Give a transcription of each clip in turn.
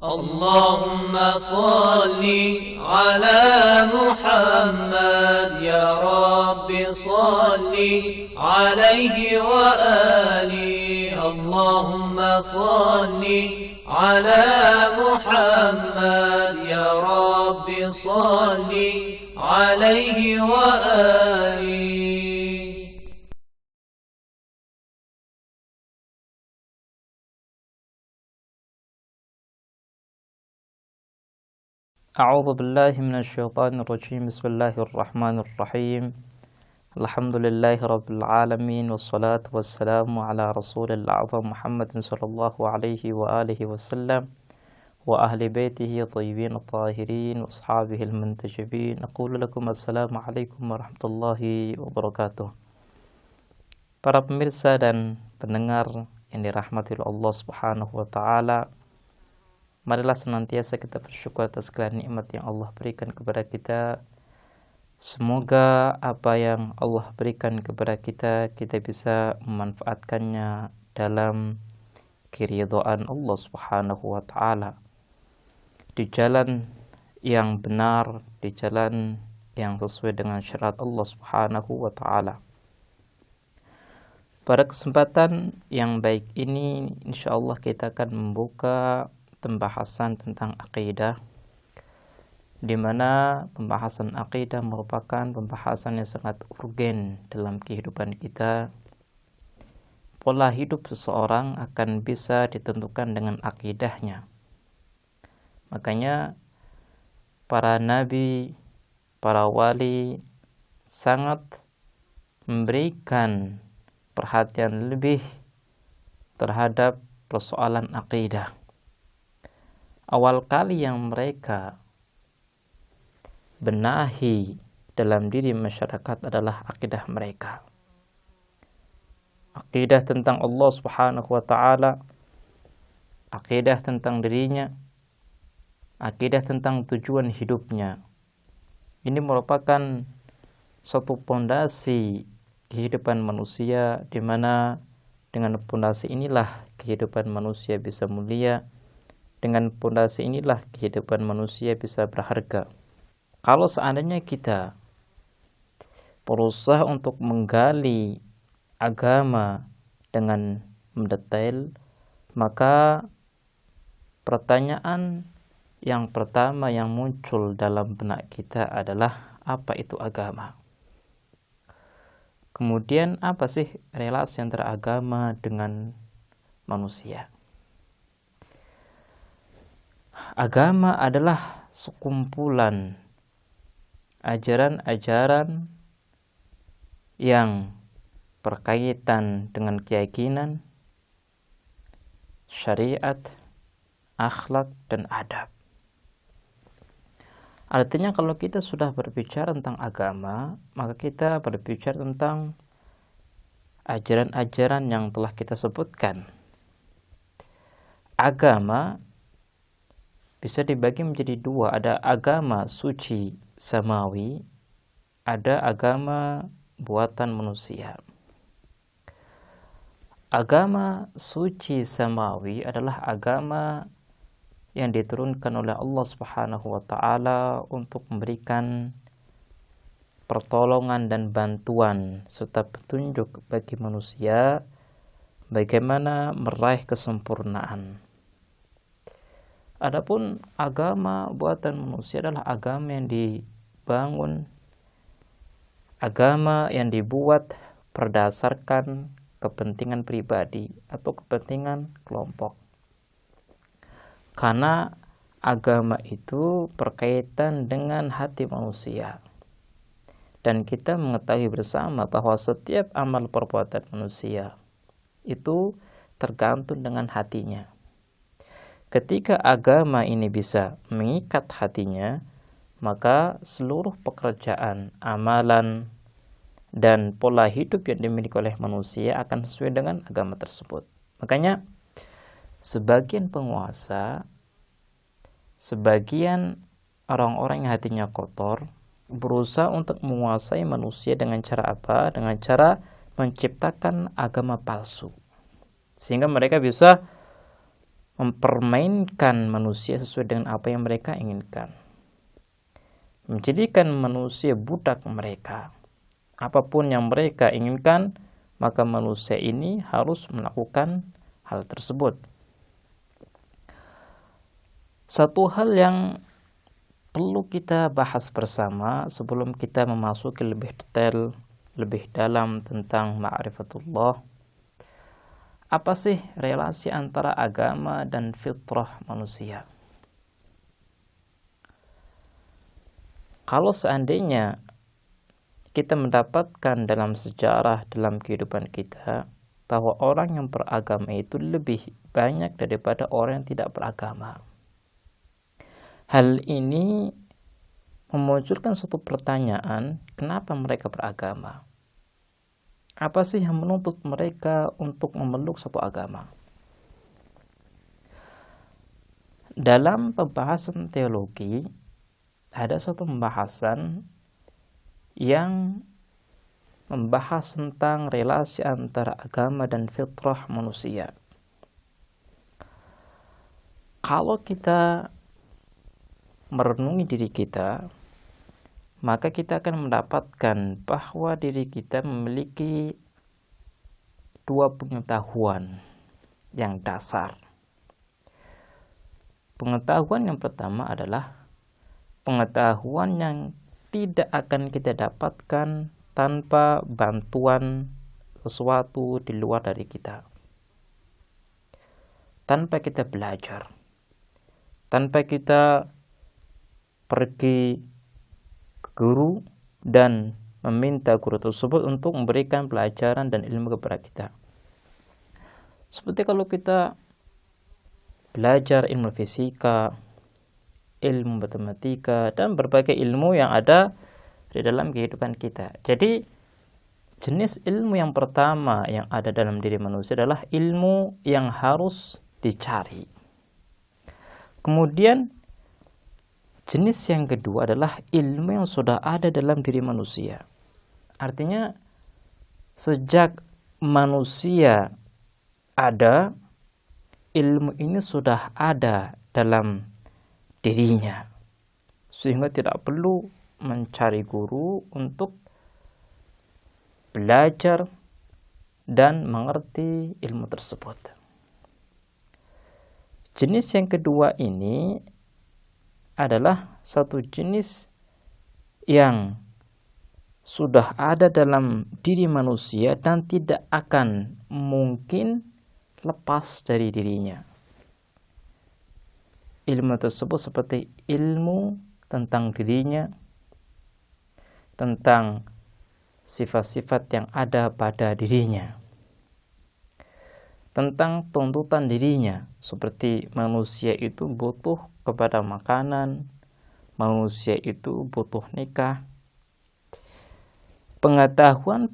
اللهم صل على محمد يا رب صل عليه وآله اللهم صل على محمد يا رب صل عليه وآله. أعوذ بالله من الشيطان الرجيم. بسم الله الرحمن الرحيم. الحمد لله رب العالمين والصلاة والسلام على رسول الأعظم محمد صلى الله عليه وآله وسلم وأهل بيته الطيبين الطاهرين وأصحابه المنتجبين. أقول لكم السلام عليكم ورحمة الله وبركاته. Para pemirsa dan pendengar yang dirahmati Allah Subhanahu wa taala, marilah senantiasa kita bersyukur atas segala nikmat yang Allah berikan kepada kita. Semoga apa yang Allah berikan kepada kita, kita bisa memanfaatkannya dalam keridhaan Allah Subhanahu wa taala, di jalan yang benar, di jalan yang sesuai dengan syariat Allah Subhanahu wa taala. Pada kesempatan yang baik ini, insyaallah kita akan membuka pembahasan tentang akidah, di mana pembahasan akidah merupakan pembahasan yang sangat urgen dalam kehidupan kita. Pola hidup seseorang akan bisa ditentukan dengan akidahnya. Makanya para nabi, para wali sangat memberikan perhatian lebih terhadap persoalan akidah. Awal kali yang mereka benahi dalam diri masyarakat adalah akidah mereka. Akidah tentang Allah Subhanahu wa taala, akidah tentang dirinya, akidah tentang tujuan hidupnya. Ini merupakan suatu pondasi kehidupan manusia, di mana dengan pondasi inilah kehidupan manusia bisa mulia. Dengan pondasi inilah kehidupan manusia bisa berharga. Kalau seandainya kita berusaha untuk menggali agama dengan mendetail, maka pertanyaan yang pertama yang muncul dalam benak kita adalah, apa itu agama? Kemudian apa sih relasi antara agama dengan manusia? Agama adalah sekumpulan ajaran-ajaran yang berkaitan dengan keyakinan, syariat, akhlak, dan adab. Artinya kalau kita sudah berbicara tentang agama, maka kita berbicara tentang ajaran-ajaran yang telah kita sebutkan. Agama bisa dibagi menjadi dua, ada agama suci samawi, ada agama buatan manusia. Agama suci samawi adalah agama yang diturunkan oleh Allah Subhanahu wa taala untuk memberikan pertolongan dan bantuan serta petunjuk bagi manusia bagaimana meraih kesempurnaan. Adapun agama buatan manusia adalah agama yang dibangun, agama yang dibuat berdasarkan kepentingan pribadi atau kepentingan kelompok. Karena agama itu berkaitan dengan hati manusia. Dan kita mengetahui bersama bahwa setiap amal perbuatan manusia itu tergantung dengan hatinya. Ketika agama ini bisa mengikat hatinya, maka seluruh pekerjaan, amalan, dan pola hidup yang dimiliki oleh manusia akan sesuai dengan agama tersebut. Makanya sebagian penguasa, sebagian orang-orang yang hatinya kotor berusaha untuk menguasai manusia dengan cara apa? Dengan cara menciptakan agama palsu. Sehingga mereka bisa mempermainkan manusia sesuai dengan apa yang mereka inginkan, menjadikan manusia budak mereka. Apapun yang mereka inginkan, maka manusia ini harus melakukan hal tersebut. Satu hal yang perlu kita bahas bersama sebelum kita memasuki lebih detail, lebih dalam tentang ma'rifatullah. Apa sih relasi antara agama dan fitrah manusia? Kalau seandainya kita mendapatkan dalam sejarah, dalam kehidupan kita, bahwa orang yang beragama itu lebih banyak daripada orang yang tidak beragama. Hal ini memunculkan suatu pertanyaan, kenapa mereka beragama? Apa sih yang menuntut mereka untuk memeluk satu agama? Dalam pembahasan teologi, ada suatu pembahasan yang membahas tentang relasi antara agama dan fitrah manusia. Kalau kita merenungi diri kita, maka kita akan mendapatkan bahwa diri kita memiliki dua pengetahuan yang dasar. Pengetahuan yang pertama adalah pengetahuan yang tidak akan kita dapatkan tanpa bantuan sesuatu di luar dari kita. Tanpa kita belajar, tanpa kita pergi ke guru dan meminta guru tersebut untuk memberikan pelajaran dan ilmu kepada kita. Seperti kalau kita belajar ilmu fisika, ilmu matematika, dan berbagai ilmu yang ada di dalam kehidupan kita. Jadi jenis ilmu yang pertama yang ada dalam diri manusia adalah ilmu yang harus dicari. Kemudian jenis yang kedua adalah ilmu yang sudah ada dalam diri manusia. Artinya sejak manusia ada, ilmu ini sudah ada dalam dirinya, sehingga tidak perlu mencari guru untuk belajar dan mengerti ilmu tersebut. Jenis yang kedua ini adalah satu jenis yang sudah ada dalam diri manusia dan tidak akan mungkin lepas dari dirinya. Ilmu tersebut seperti ilmu tentang dirinya, tentang sifat-sifat yang ada pada dirinya, tentang tuntutan dirinya, seperti manusia itu butuh kepada makanan, manusia itu butuh nikah. Pengetahuan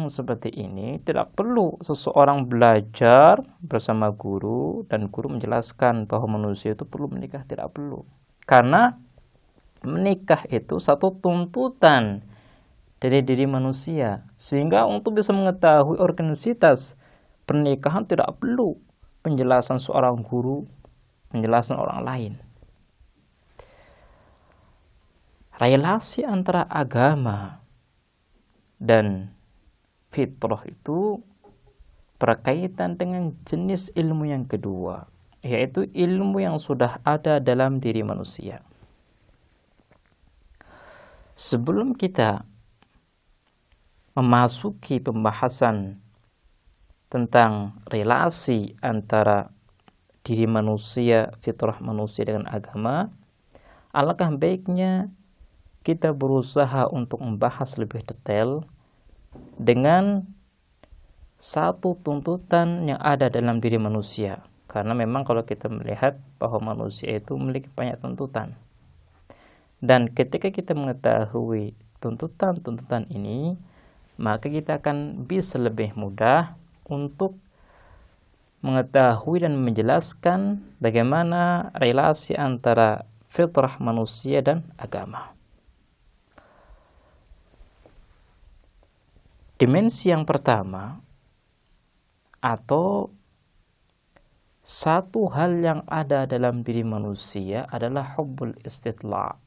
seperti ini tidak perlu seseorang belajar bersama guru dan guru menjelaskan bahwa manusia itu perlu menikah, tidak perlu. Karena menikah itu satu tuntutan dari diri manusia, sehingga untuk bisa mengetahui organisitas pernikahan tidak perlu penjelasan seorang guru, penjelasan orang lain. Relasi antara agama dan fitrah itu berkaitan dengan jenis ilmu yang kedua, yaitu ilmu yang sudah ada dalam diri manusia. Sebelum kita memasuki pembahasan tentang relasi antara diri manusia, fitrah manusia dengan agama, alangkah baiknya kita berusaha untuk membahas lebih detail dengan satu tuntutan yang ada dalam diri manusia. Karena memang kalau kita melihat bahwa manusia itu memiliki banyak tuntutan. Dan ketika kita mengetahui tuntutan-tuntutan ini, maka kita akan bisa lebih mudah untuk mengetahui dan menjelaskan bagaimana relasi antara fitrah manusia dan agama. Dimensi yang pertama atau Satu hal yang ada dalam diri manusia adalah hubbul istitla'.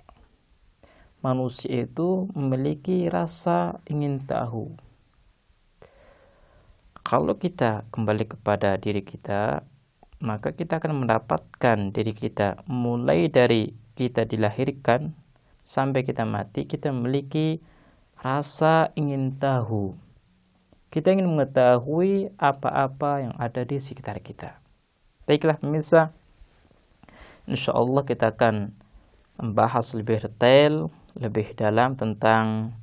Manusia itu memiliki rasa ingin tahu. Kalau kita kembali kepada diri kita, maka kita akan mendapatkan diri kita mulai dari kita dilahirkan sampai kita mati, kita memiliki rasa ingin tahu. Kita ingin mengetahui apa-apa yang ada di sekitar kita. Baiklah pemirsa, insyaallah kita akan membahas lebih detail, lebih dalam tentang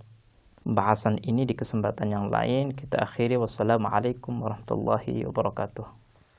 pembahasan ini di kesempatan yang lain. Kita akhiri, wassalamualaikum warahmatullahi wabarakatuh.